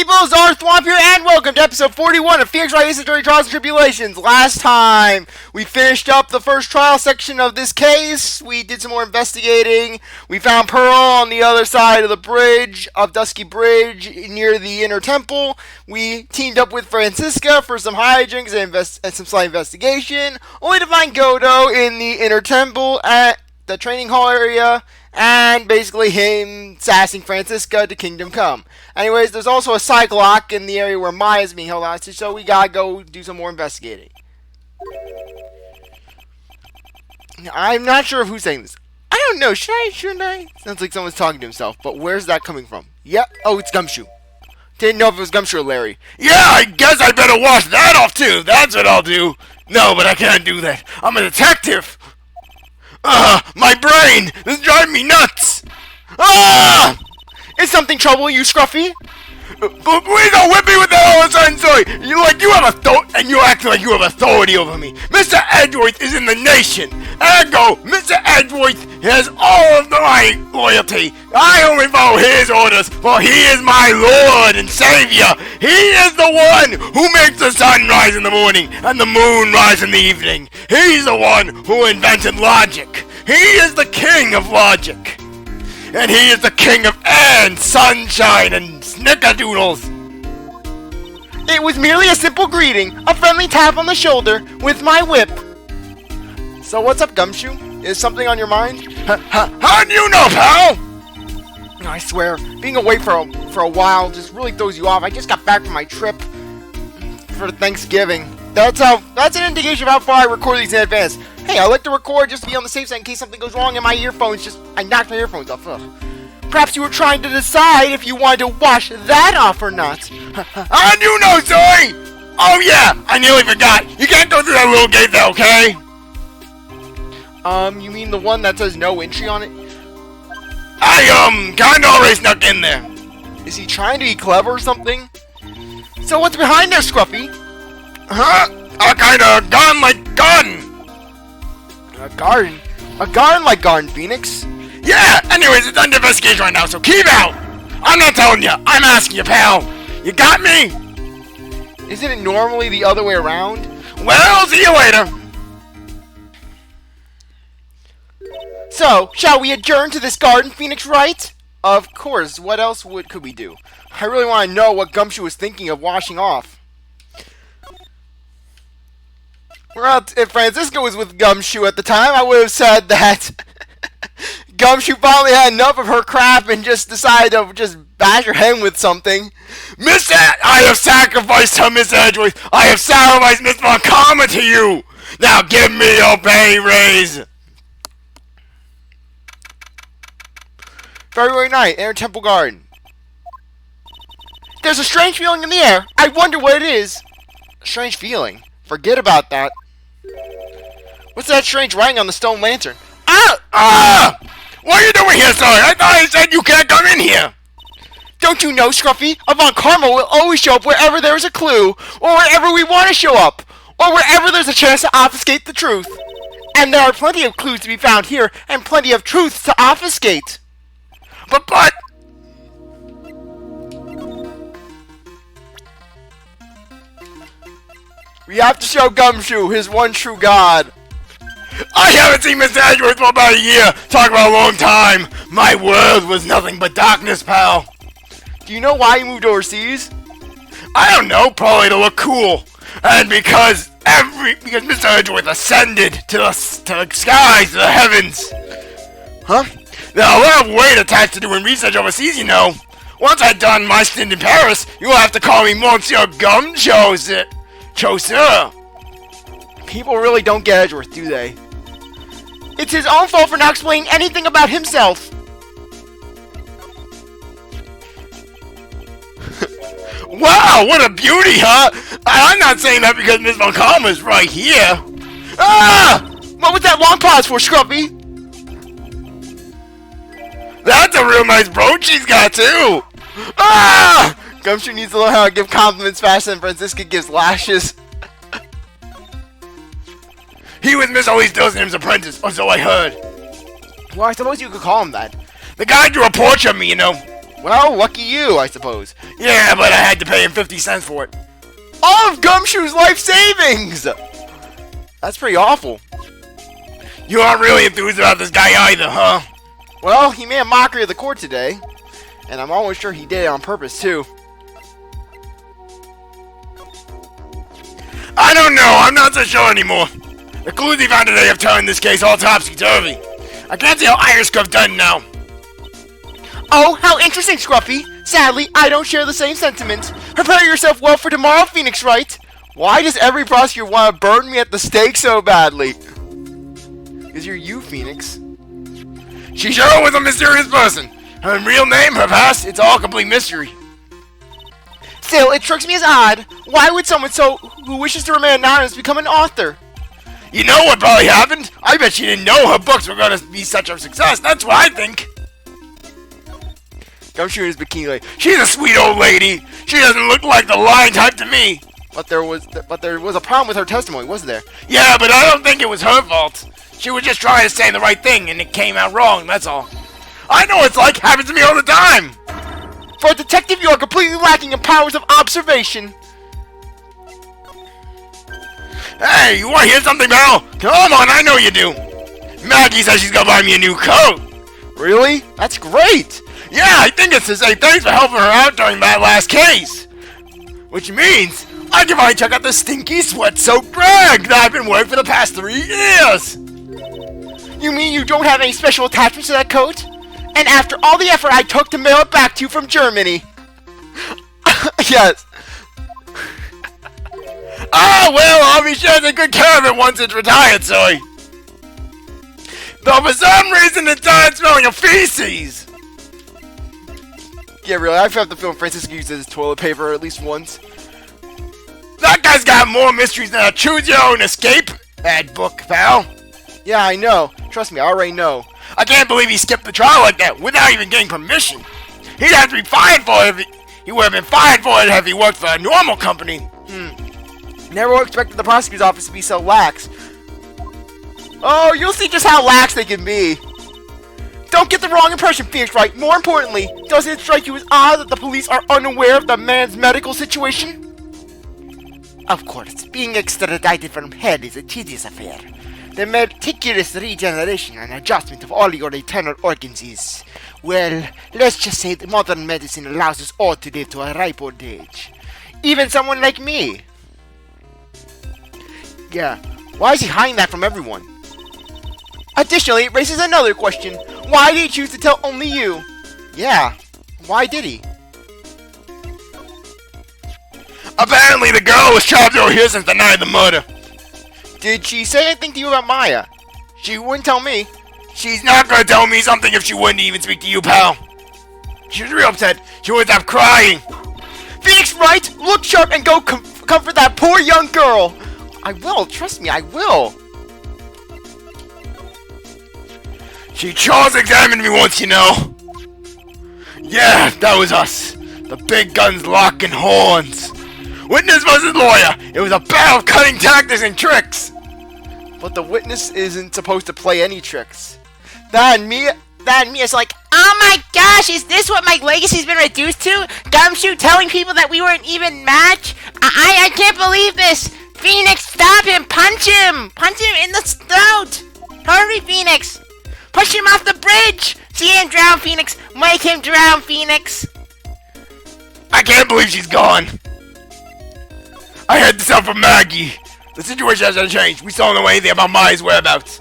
people, CzarThwomp here, and welcome to episode 41 of Wright's Trials and Tribulations. Last time, we finished up the first trial section of this case. We did some more investigating. We found Pearl on the other side of the bridge, of Dusky Bridge, near the Inner Temple. We teamed up with Franziska for some hijinks and some slight investigation, only to find Godo in the Inner Temple at the training hall area, and basically him sassing Franziska to Kingdom Come. Anyways, there's also a psyche-lock in the area where Maya's being held hostage, so we gotta go do some more investigating. I'm not sure who's saying this. I don't know, shouldn't I? Sounds like someone's talking to himself, but where's that coming from? Yep, oh, it's Gumshoe. Didn't know if it was Gumshoe or Larry. Yeah, I guess I better wash that off too, that's what I'll do. No, but I can't do that. I'm a detective. My brain! This is driving me nuts! Is something troubling you, Scruffy? Please don't whip me with that all of a sudden, sorry! You have authority, and you act like you have authority over me. Mr. Edgeworth is in the nation. Ergo, Mr. Edgeworth has all of my loyalty. I only follow his orders, for he is my Lord and Savior. He is the one who makes the sun rise in the morning and the moon rise in the evening. He's the one who invented logic. He is the king of logic. And he is the king of air and sunshine and snickerdoodles. It was merely a simple greeting, a friendly tap on the shoulder with my whip. So what's up, Gumshoe? Is something on your mind? How do you know, pal? I swear, being away for a while just really throws you off. I just got back from my trip for Thanksgiving. That's an indication of how far I record these in advance. Hey, I like to record just to be on the safe side in case something goes wrong and my earphones I knocked my earphones off. Ugh. Perhaps you were trying to decide if you wanted to wash that off or not. How do you know, sorry? Oh yeah, I nearly forgot. You can't go through that little gate there, okay? You mean the one that says no entry on it? I, kinda already snuck in there. Is he trying to be clever or something? So what's behind there, Scruffy? Huh? A kinda gun-like garden. A garden? A garden like Garden Phoenix? Yeah, anyways, it's under investigation right now, so keep out! I'm not telling you, I'm asking you, pal. You got me? Isn't it normally the other way around? Well, see you later. So, shall we adjourn to this Garden Phoenix, Wright? Of course, what else could we do? I really want to know what Gumshoe was thinking of washing off. Well, if Franziska was with Gumshoe at the time, I would have said that Gumshoe finally had enough of her crap and just decided to just bash her head with something. Miss I have sacrificed her, Miss Edgeworth. I have sacrificed Miss Montgomery to you. Now give me your pay raise. February 9th, Inner Temple Garden. There's a strange feeling in the air. I wonder what it is. A strange feeling? Forget about that. What's that strange writing on the stone lantern? What are you doing here, sir? I thought I said you can't come in here. Don't you know, Scruffy? Avant Karma will always show up wherever there is a clue, or wherever we want to show up, or wherever there's a chance to obfuscate the truth. And there are plenty of clues to be found here, and plenty of truths to obfuscate. But... We have to show Gumshoe his one true god. I haven't seen Mr. Edgeworth for about a year. Talk about a long time. My world was nothing but darkness, pal. Do you know why he moved overseas? I don't know. Probably to look cool. And because Mr. Edgeworth ascended to the skies, to the heavens. Huh? There are a lot of weight attached to doing research overseas, you know. Once I've done my stint in Paris, you'll have to call me Monsieur Gumshoe, sir. People really don't get Edgeworth, do they? It's his own fault for not explaining anything about himself. Wow, what a beauty, huh? I'm not saying that because Miss Montgomery's right here. What was that long pause for, Scruffy? That's a real nice brooch she's got, too. Gumshoe needs to learn how to give compliments faster than Franziska gives lashes. He was Miss Always Dillson's apprentice, or so I heard. Well, I suppose you could call him that. The guy drew a portrait of me, you know. Well, lucky you, I suppose. Yeah, but I had to pay him 50 cents for it. All of Gumshoe's life savings! That's pretty awful. You aren't really enthused about this guy either, huh? Well, he made a mockery of the court today, and I'm almost sure he did it on purpose, too. I don't know, I'm not so sure anymore. The clues he found today have turned this case all topsy-turvy. I can't see how Iris could have done now. Oh, how interesting, Scruffy. Sadly, I don't share the same sentiment. Prepare yourself well for tomorrow, Phoenix Wright. Why does every prosecutor want to burn me at the stake so badly? Because you're you, Phoenix. She sure was a mysterious person. Her real name, her past, it's all complete mystery. Still, it strikes me as odd. Why would someone who wishes to remain anonymous become an author? You know what probably happened? I bet she didn't know her books were going to be such a success. That's what I think. Gumshoe in his bikini. She's a sweet old lady. She doesn't look like the lying type to me. But there was a problem with her testimony, wasn't there? Yeah, but I don't think it was her fault. She was just trying to say the right thing, and it came out wrong, that's all. I know what it's like. Happens to me all the time. For a detective, you are completely lacking in powers of observation. Hey, you want to hear something, Val? Come on, I know you do. Maggie says she's going to buy me a new coat. Really? That's great. Yeah, I think it's to say thanks for helping her out during that last case. Which means I can finally check out the stinky sweat-soaked rag that I've been wearing for the past 3 years. You mean you don't have any special attachments to that coat? And after all the effort I took to mail it back to you from Germany. Yes. Ah, well, I'll be sure to take good care of it once it's retired, Zoe. Though for some reason it started smelling of feces. Yeah, really, I've had the feeling Franziska uses toilet paper at least once. That guy's got more mysteries than a choose-your-own-escape ad book, pal. Yeah, I know. Trust me, I already know. I can't believe he skipped the trial like that without even getting permission. He'd have to be fined for it if he would have been fined for it if he worked for a normal company. Never expected the prosecutor's office to be so lax. Oh, you'll see just how lax they can be. Don't get the wrong impression, Phoenix Wright. More importantly, doesn't it strike you as odd that the police are unaware of the man's medical situation? Of course, being extradited from hell is a tedious affair. The meticulous regeneration and adjustment of all your internal organs is, well, let's just say that modern medicine allows us all to live to a ripe old age. Even someone like me. Yeah, why is he hiding that from everyone? Additionally, it raises another question. Why did he choose to tell only you? Yeah, why did he? Apparently the girl was trapped over here since the night of the murder. Did she say anything to you about Maya? She wouldn't tell me. She's not gonna tell me something if she wouldn't even speak to you, pal. She was real upset. She would stop crying. Phoenix Wright, look sharp and go comfort that poor young girl. I will, trust me, I will. She cross-examined me once, you know. Yeah, that was us. The big guns locking horns. Witness versus lawyer. It was a battle of cutting tactics and tricks. But the witness isn't supposed to play any tricks. That and Mia's like, oh my gosh, is this what my legacy's been reduced to? Gumshoe telling people that we weren't even match? I can't believe this. Phoenix, stop him. Punch him. Punch him in the throat. Hurry, Phoenix. Push him off the bridge. See him drown, Phoenix. Make him drown, Phoenix. I can't believe she's gone. I had this out from Maggie. The situation hasn't changed. We still don't know anything about Maya's whereabouts.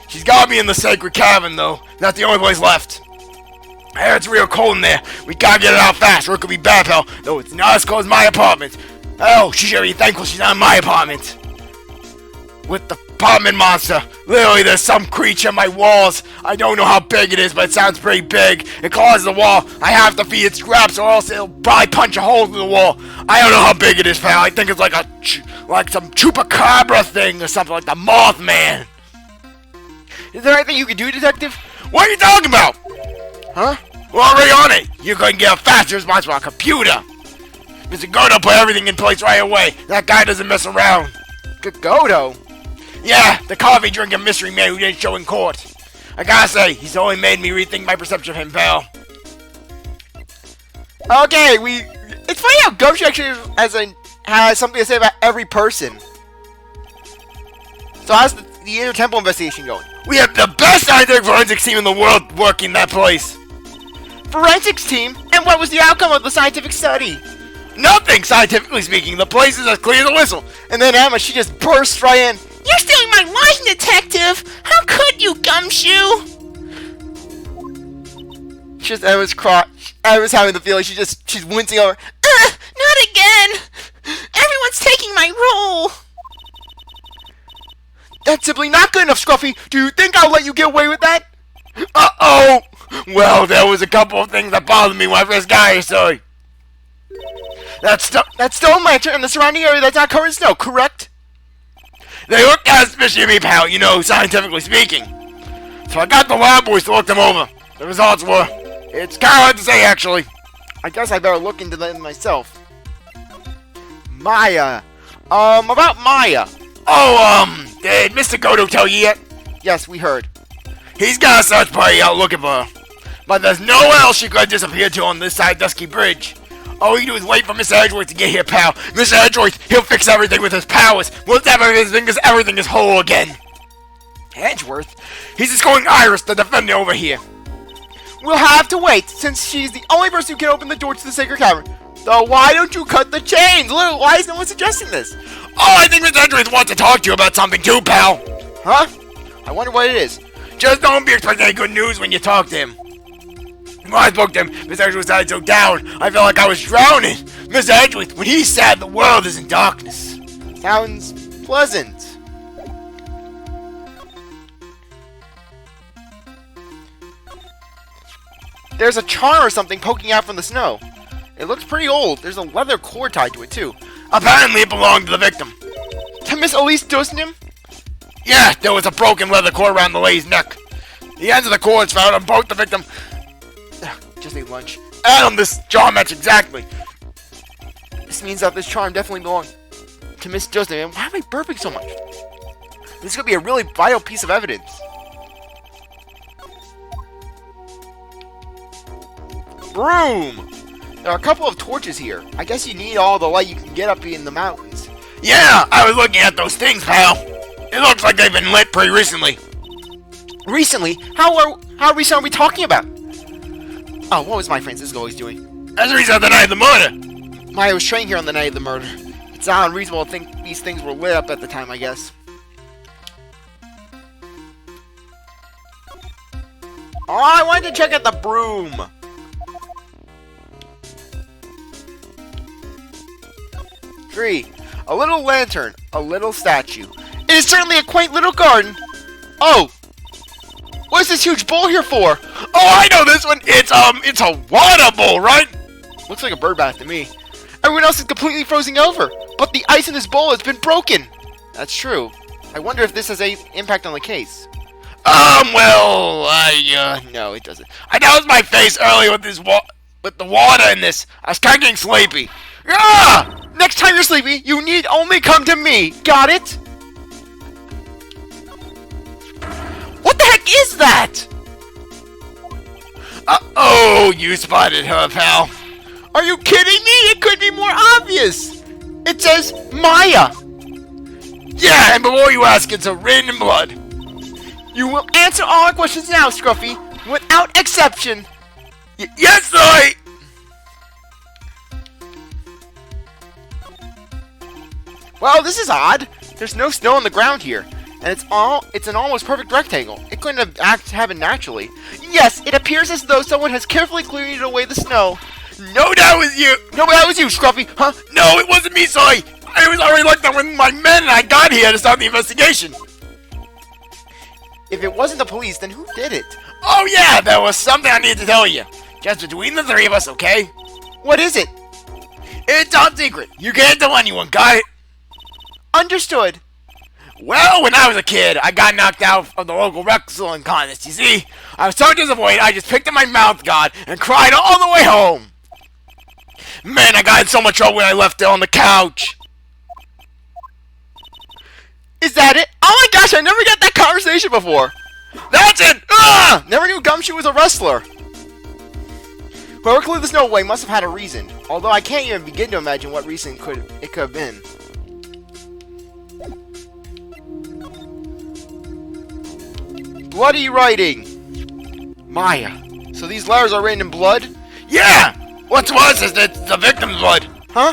She's gotta be in the sacred cavern, though. Not the only place left. I heard it's real cold in there. We gotta get it out fast, or it could be bad, pal. Though it's not as cold as my apartment. Oh, she should be thankful she's not in my apartment. With the apartment monster. Literally, there's some creature in my walls. I don't know how big it is, but it sounds pretty big. It claws the wall. I have to feed it scraps, or else it'll probably punch a hole through the wall. I don't know how big it is, pal. I think it's like some chupacabra thing, or something like the Mothman. Is there anything you can do, Detective? What are you talking about? Huh? We're already on it. You're going to get a faster response from our computer. Mr. Godo put everything in place right away. That guy doesn't mess around. Godo? Yeah, the coffee drinking mystery man who didn't show in court. I gotta say, he's only made me rethink my perception of him, pal. Okay, it's funny how Gumshoe actually has something to say about every person. So how's the inter-temple investigation going? We have the best scientific forensics team in the world working that place. Forensics team? And what was the outcome of the scientific study? Nothing, scientifically speaking. The place is as clear as a whistle. And then Emma, she just bursts right in. You're stealing my line, detective! How could you, Gumshoe? Emma's having the feeling she's wincing over. Not again! Everyone's taking my role! That's simply not good enough, Scruffy! Do you think I'll let you get away with that? Uh-oh! Well, there was a couple of things that bothered me when I first got here, so... That stone lantern and the surrounding area that's not covered in snow, correct? They look as fishy to me, pal, you know, scientifically speaking. So I got the lab boys to look them over. The results were... It's kind of hard to say, actually. I guess I better look into them myself. Maya. About Maya. Oh, did Mr. Godo tell you yet? Yes, we heard. He's got a search party out looking for her. But there's nowhere else she could have disappeared to on this side of Dusky Bridge. All you do is wait for Mr. Edgeworth to get here, pal. Mr. Edgeworth, he'll fix everything with his powers. We'll tap his fingers, everything is whole again. Edgeworth? He's just going Iris, the defender over here. We'll have to wait, since she's the only person who can open the door to the Sacred Cavern. So why don't you cut the chains? Why is no one suggesting this? Oh, I think Mr. Edgeworth wants to talk to you about something too, pal. Huh? I wonder what it is. Just don't be expecting any good news when you talk to him. When I spoke to him, Mr. Edgeworth sounded so down, I felt like I was drowning. Mr. Edgeworth, when he's sad, the world is in darkness. Sounds pleasant. There's a charm or something poking out from the snow. It looks pretty old. There's a leather cord tied to it, too. Apparently it belonged to the victim. To Miss Elise Dustingham? Yeah, there was a broken leather cord around the lady's neck. The ends of the cords found on both the victim... Just ate lunch. And on this charm match exactly. This means that this charm definitely belonged to Miss Dustingham. Why am I burping so much? This could be a really vital piece of evidence. Broom! There are a couple of torches here. I guess you need all the light you can get up in the mountains. Yeah, I was looking at those things, pal. It looks like they've been lit pretty recently. Recently? How recent are we talking about? Oh, what was my Franziska always doing? As a result of the night of the murder. Maya was trained here on the night of the murder. It's not unreasonable to think these things were lit up at the time, I guess. Oh, I wanted to check out the broom. Tree. A little lantern. A little statue. It is certainly a quaint little garden. Oh. What is this huge bowl here for? Oh, I know this one. It's a water bowl, right? Looks like a bird bath to me. Everyone else is completely frozen over, but the ice in this bowl has been broken. That's true. I wonder if this has any impact on the case. No, it doesn't. I doused my face earlier with the water in this. I was kind of getting sleepy. Ah! Next time you're sleepy, you need only come to me. Got it? What the heck is that? Uh-oh, you spotted her, pal. Are you kidding me? It could be more obvious. It says Maya. Yeah, and before you ask, it's written in blood. You will answer all our questions now, Scruffy, without exception. Yes, I... Well, this is odd. There's no snow on the ground here, and it's an almost perfect rectangle. It couldn't have happened naturally. Yes, it appears as though someone has carefully cleared away the snow. No, that was you. No, that was you, Scruffy, huh? No, it wasn't me, sorry. I was already like that when my men and I got here to start the investigation. If it wasn't the police, then who did it? Oh yeah, there was something I need to tell you. Just between the three of us, okay? What is it? It's top secret. You can't tell anyone, got it? Understood. Well, when I was a kid, I got knocked out of the local wrestling contest, you see? I was so disappointed, I just picked up my mouth guard and cried all the way home. Man, I got in so much trouble when I left it on the couch. Is that it? Oh my gosh, I never got that conversation before. That's it! Never knew Gumshoe was a wrestler. Whoever clued the snow away must have had a reason, although I can't even begin to imagine what reason it could have been. Bloody writing! Maya. So these letters are written in blood? Yeah! What's worse is that it's the victim's blood. Huh?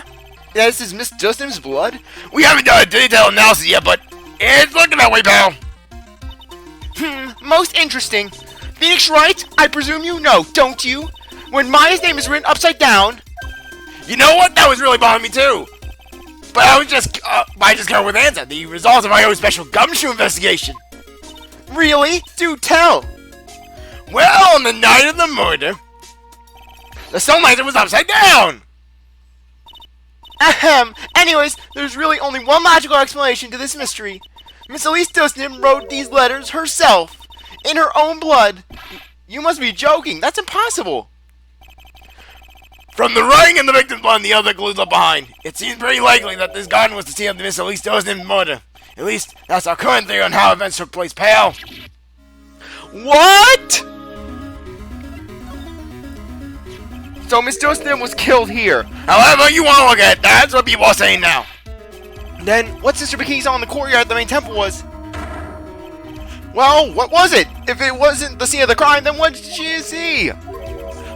Yeah, this is Miss Dustin's blood? We haven't done a detailed analysis yet, but it's looking that way, pal. Most interesting. Phoenix Wright, I presume you know, don't you? When Maya's name is written upside down... You know what? That was really bothering me too. But I just came with answer. The results of my own special Gumshoe investigation. Really? Do tell. Well, on the night of the murder, the stone lantern was upside down. Ahem. Anyways, there's really only one logical explanation to this mystery. Miss Elise Dustin wrote these letters herself, in her own blood. You must be joking. That's impossible. From the writing and the victim's blood and the other clues left behind, it seems pretty likely that this garden was the scene of the Miss Elise Dustin murder. At least, that's our current theory on how events took place, pal. What? So Miss Dustin was killed here. However you want to look at it, that's what people are saying now. Then, what Sister Bikini saw in the courtyard at the main temple was... Well, what was it? If it wasn't the scene of the crime, then what did she see?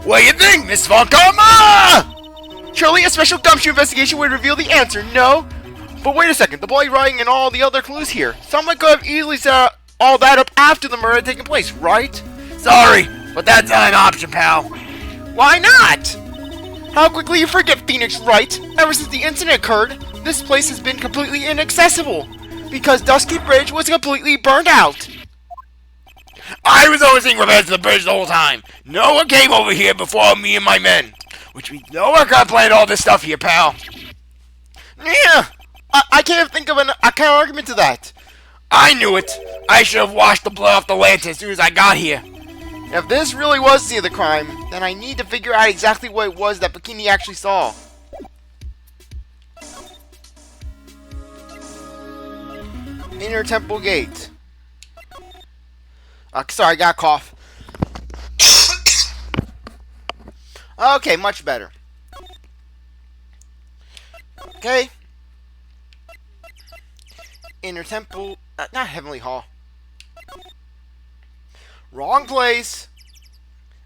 What do you think, Miss Funkama? Surely a special Gumshoe investigation would reveal the answer, no? But wait a second, the bloody writing and all the other clues here. Someone could have easily set all that up after the murder had taken place, right? Sorry, but that's not an option, pal. Why not? How quickly you forget, Phoenix Wright. Ever since the incident occurred, this place has been completely inaccessible. Because Dusky Bridge was completely burned out. I was overseeing repairs to the bridge the whole time. No one came over here before me and my men. Which means no one could have planned all this stuff here, pal. Yeah, I can't think of a counter argument to that. I knew it. I should have washed the blood off the lantern as soon as I got here. If this really was the scene of the crime, then I need to figure out exactly what it was that Bikini actually saw. Inner temple gate. Sorry, I got a cough. Okay, much better. Okay. Inner temple, not Heavenly Hall. Wrong place.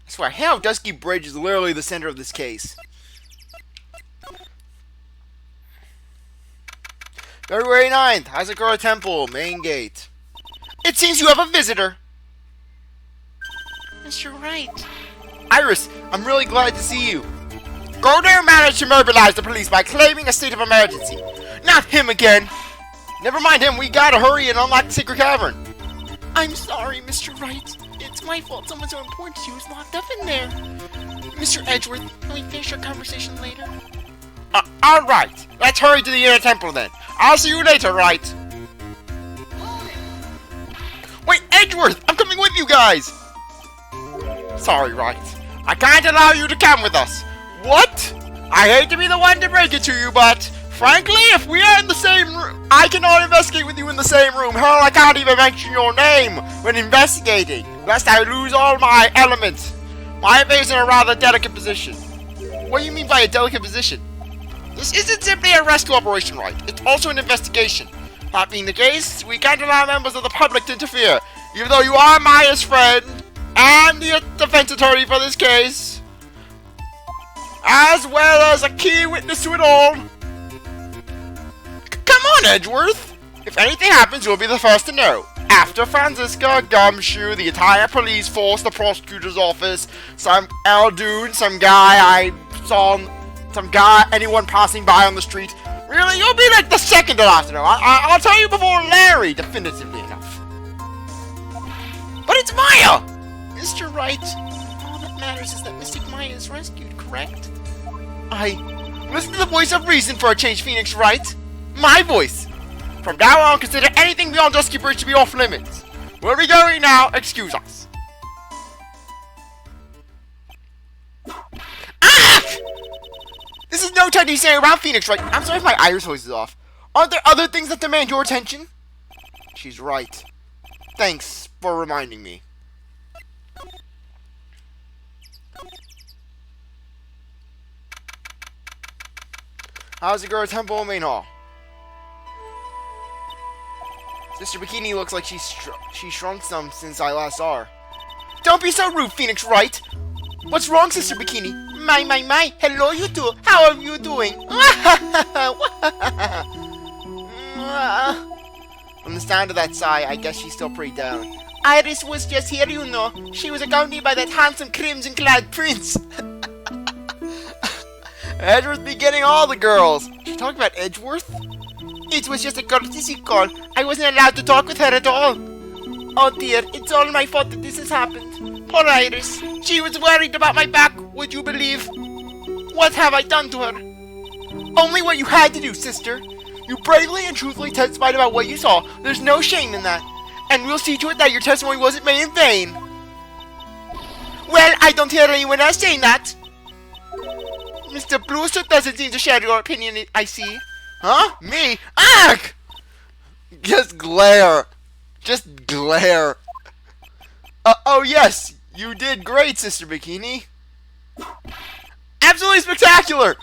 I swear, how Dusky Bridge is literally the center of this case. February 9th, Hazakura Temple, main gate. It seems you have a visitor. Mr. Wright. Iris, I'm really glad to see you. Goldar managed to mobilize the police by claiming a state of emergency. Not him again. Never mind him, we gotta hurry and unlock the secret cavern. I'm sorry, Mr. Wright. It's my fault someone so important to you is locked up in there. Mr. Edgeworth, can we finish our conversation later? Alright. Let's hurry to the inner temple then. I'll see you later, Wright. Wait, Edgeworth! I'm coming with you guys! Sorry, Wright. I can't allow you to come with us. What? I hate to be the one to break it to you, but frankly, if we are in the same room, I cannot investigate with you in the same room. Hell, I can't even mention your name when investigating, lest I lose all my elements. My face is in a rather delicate position. What do you mean by a delicate position? This isn't simply a rescue operation, Wright. It's also an investigation. That being the case, we can't allow members of the public to interfere, even though you are Maya's friend and the defense attorney for this case, as well as a key witness to it all. Come on, Edgeworth! If anything happens, you'll be the first to know. After Franziska, Gumshoe, the entire police force, the prosecutor's office, some Eldoon, some guy I saw, anyone passing by on the street. Really, you'll be like the second to last to know. I'll tell you before Larry, definitively enough. But it's Maya! Mr. Wright, all that matters is that Mystic Maya is rescued, correct? Listen to the voice of reason for a change, Phoenix Wright. My voice. From now on, consider anything beyond Dusky Bridge to be off limits. Where are we going now? Excuse us. Ah! This is no time to stay around, Phoenix Wright. I'm sorry if my Iris voice is off. Aren't there other things that demand your attention? She's right. Thanks for reminding me. How's the girl at Temple Main Hall? Sister Bikini looks like she shrunk some since I last saw her. Don't be so rude, Phoenix Wright! What's wrong, Sister Bikini? My. Hello, you two. How are you doing? From the sound of that sigh, I guess she's still pretty down. Iris was just here, you know. She was accompanied by that handsome crimson-clad prince. Edgeworth be getting all the girls. She talking about Edgeworth? It was just a courtesy call. I wasn't allowed to talk with her at all. Oh dear, it's all my fault that this has happened. Poor Iris. She was worried about my back, would you believe? What have I done to her? Only what you had to do, sister. You bravely and truthfully testified about what you saw. There's no shame in that. And we'll see to it that your testimony wasn't made in vain. Well, I don't hear anyone else saying that. Mr. Bluesuit doesn't seem to share your opinion, I see. Huh? Me? Ugh! Just glare. Just glare. Oh yes, you did great, Sister Bikini. Absolutely spectacular!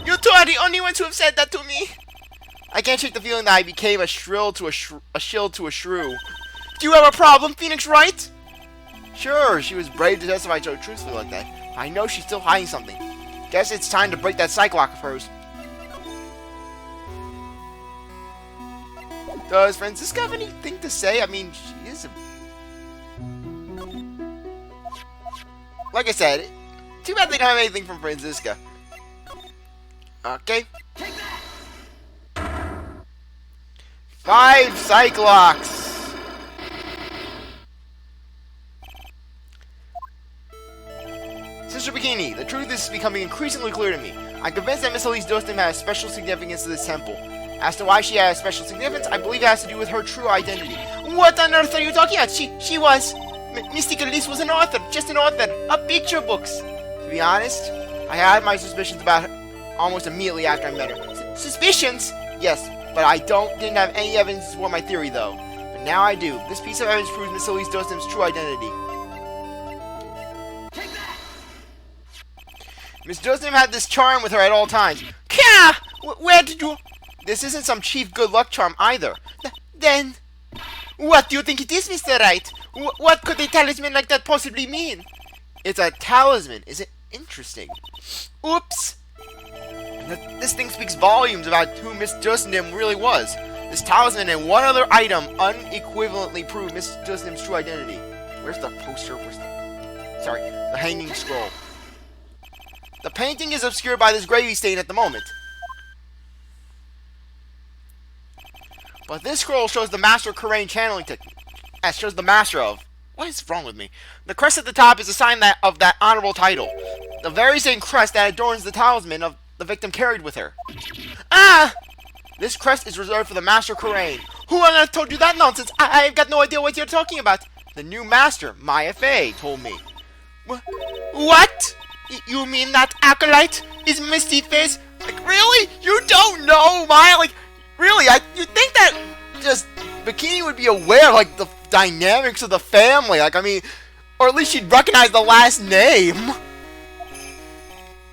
You two are the only ones who have said that to me. I can't shake the feeling that I became a shill to a shrew. Do you have a problem, Phoenix Wright? Sure, she was brave to testify so truthfully like that. I know she's still hiding something. Guess it's time to break that psyche-lock of hers. Does Franziska have anything to say? I mean, she is a... Like I said, too bad they don't have anything from Franziska. Okay. 5 psyche-locks. Sister Bikini, the truth is becoming increasingly clear to me. I'm convinced that Miss Elise Dostum has special significance to this temple. As to why she has special significance, I believe it has to do with her true identity. What on earth are you talking about? She was... Mystic Elise was an author, just an author, of picture books. To be honest, I had my suspicions about her almost immediately after I met her. Suspicions? Yes, but I didn't have any evidence to support my theory, though. But now I do. This piece of evidence proves Miss Elise Dostum's true identity. Miss Dostum had this charm with her at all times. Kya! Where did you... This isn't some cheap good luck charm either. Then... What do you think it is, Mr. Wright? What could a talisman like that possibly mean? It's a talisman. Is it interesting? Oops. This thing speaks volumes about who Miss Dostum really was. This talisman and one other item unequivocally prove Miss Dostum's true identity. Where's the poster? The hanging scroll. The painting is obscured by this gravy stain at the moment. But this scroll shows the Master Karain channeling technique. Shows the master of... What is wrong with me? The crest at the top is a sign of that honorable title. The very same crest that adorns the talisman of the victim carried with her. Ah! This crest is reserved for the Master Karain. Who on earth told you that nonsense? I've got no idea what you're talking about. The new master, Maya Fey, told me. What? You mean that acolyte is Misty Face? Like, really? You don't know, Maya? Like, really? You'd think that just Bikini would be aware of, like, the dynamics of the family. Like, I mean, or at least she'd recognize the last name.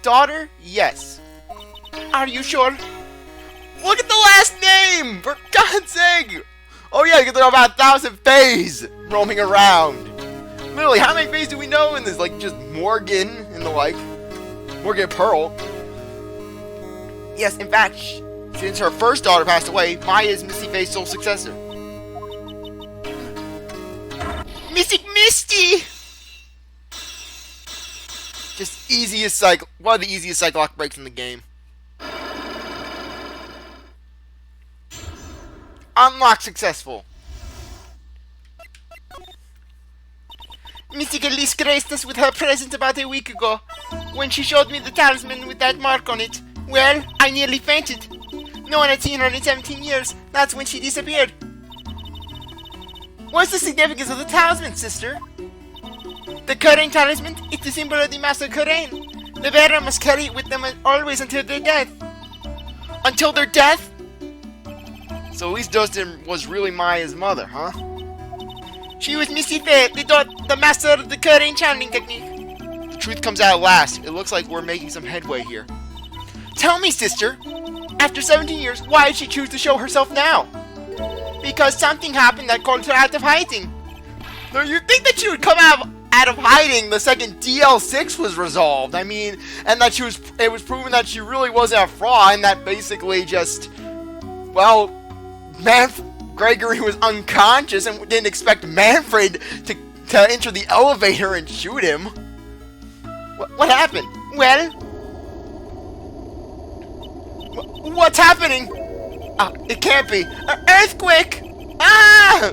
Daughter? Yes. Are you sure? Look at the last name! For God's sake! Oh yeah, because there are about 1,000 Fays roaming around. Literally, how many Fays do we know in this? Like, just Morgan and the like. Morgan Pearl. Yes, in fact, since her first daughter passed away, Maya is Misty Faye's sole successor. Mystic Misty! Just one of the easiest psyche-lock breaks in the game. Unlock successful. Mystic Elise graced us with her presence about a week ago. When she showed me the talisman with that mark on it, well, I nearly fainted. No one had seen her in 17 years. That's when she disappeared. What's the significance of the talisman, sister? The Karain talisman is the symbol of the Master Karain. The wearer must carry it with them always until their death. Until their death? So Elise Dostum was really Maya's mother, huh? She was Misty Faye, the master of the Karain channeling technique. The truth comes out at last. It looks like we're making some headway here. Tell me, sister, after 17 years, why did she choose to show herself now? Because something happened that called her out of hiding. No, you'd think that she would come out of hiding the second DL6 was resolved. I mean, and that it was proven that she really wasn't a fraud, and that basically just, well, Gregory was unconscious and didn't expect Manfred to enter the elevator and shoot him. What happened? Well, what's happening? It can't be. Earthquake! Ah!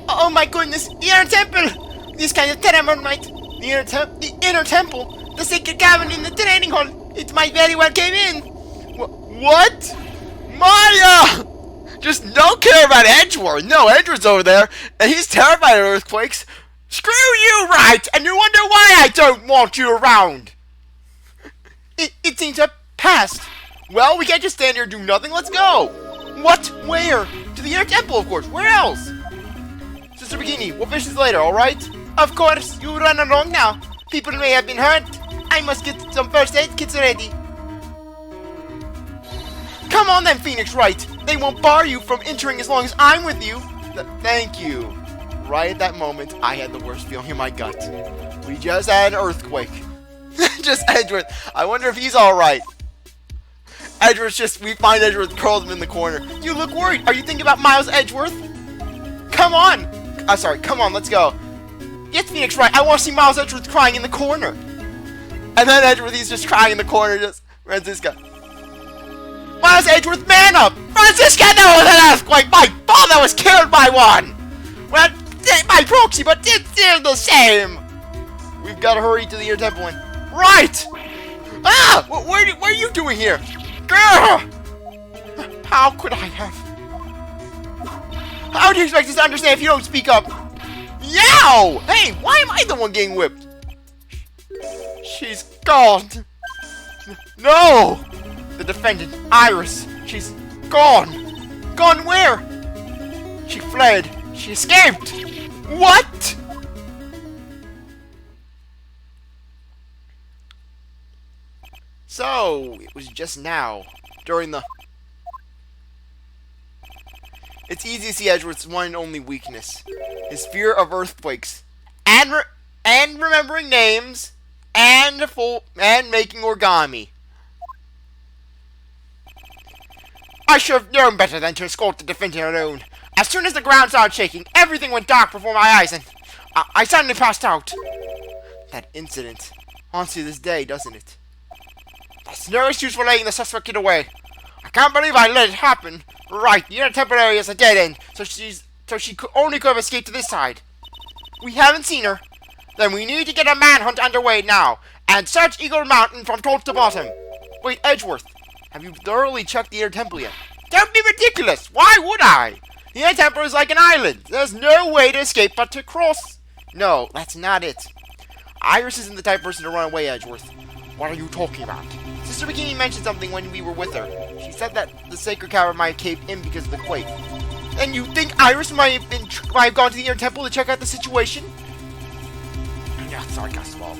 Oh my goodness! The inner temple! This kind of dynamite! The inner temple! The sacred cavern in the training hall! It might very well cave in! What? Maya! Just don't care about Edgeworth! No, Edgeworth's over there, and he's terrified of earthquakes! Screw you, Wright! And you wonder why I don't want you around! It seems to have passed. Well, we can't just stand here and do nothing. Let's go! What? Where? To the inner temple, of course. Where else? Sister Bikini, we'll finish this later, alright? Of course. You run along now. People may have been hurt. I must get some first aid kits ready. Come on then, Phoenix Wright. They won't bar you from entering as long as I'm with you. Thank you. Right at that moment, I had the worst feeling in my gut. We just had an earthquake. Just Edgeworth. I wonder if he's alright. We find Edgeworth curled him in the corner. You look worried. Are you thinking about Miles Edgeworth? Come on. Come on, let's go. Yes, Phoenix Wright. I want to see Miles Edgeworth crying in the corner. And then Edgeworth, he's just crying in the corner, just Franziska. Miles Edgeworth, man up! Franziska, that was an earthquake! My father was killed by one! Well, by proxy, but it's still the same! We've got to hurry to the inner temple. Right! Ah! What are you doing here? Grr! How could I have? How do you expect us to understand if you don't speak up? Yow! Hey, why am I the one getting whipped? She's gone. No! The defendant, Iris. She's gone. Gone where? She fled. She escaped. What? So, it was just now, during the... It's easy to see Edgeworth's one and only weakness. His fear of earthquakes. And remembering names. And making origami. I should have known better than to escort the defendant alone. As soon as the ground started shaking, everything went dark before my eyes, and I suddenly passed out. That incident haunts you this day, doesn't it? That's no excuse for letting the suspect get away. I can't believe I let it happen. Right, the inner temple area is a dead end, so she only could have escaped to this side. We haven't seen her. Then we need to get a manhunt underway now, and search Eagle Mountain from top to bottom. Wait, Edgeworth, have you thoroughly checked the inner temple yet? Don't be ridiculous! Why would I? The inner temple is like an island. There's no way to escape but to cross. No, that's not it. Iris isn't the type of person to run away, Edgeworth. What are you talking about? Sister Bikini mentioned something when we were with her. She said that the sacred cavern might have caved in because of the quake. And you think Iris might have gone to the inner temple to check out the situation? Yeah, sorry, Gustavo.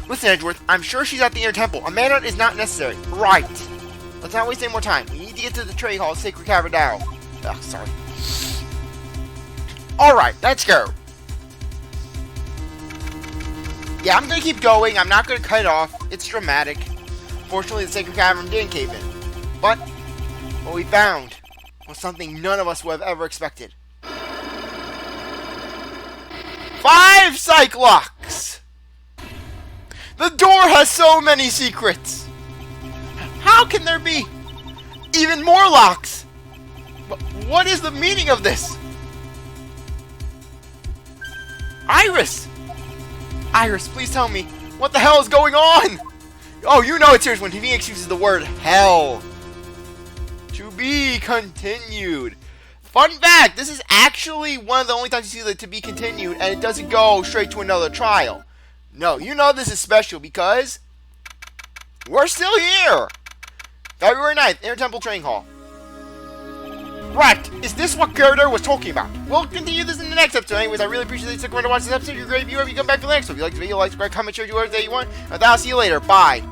Listen, Edgeworth, I'm sure she's at the inner temple. A manhunt is not necessary. Right. Let's not waste any more time. We need to get to the trade hall, sacred cavern now. Oh, sorry. Alright, let's go. Yeah, I'm gonna keep going. I'm not gonna cut it off. It's dramatic. Fortunately, the sacred cavern didn't cave in. But what we found was something none of us would have ever expected. 5 psyche-locks! The door has so many secrets! How can there be even more locks? What is the meaning of this? Iris! Iris, please tell me, what the hell is going on? Oh, you know it's serious when Phoenix uses the word hell. To be continued. Fun fact, this is actually one of the only times you see the to be continued, and it doesn't go straight to another trial. No, you know this is special because we're still here. February 9th, Inner Temple Training Hall. Right, is this what Gerda was talking about? We'll continue this in the next episode. Anyways, I really appreciate that you took a minute to watch this episode. You're a great viewer. If you come back for the next one, if you like the video, like, subscribe, comment, share, do whatever you want. And I'll see you later. Bye.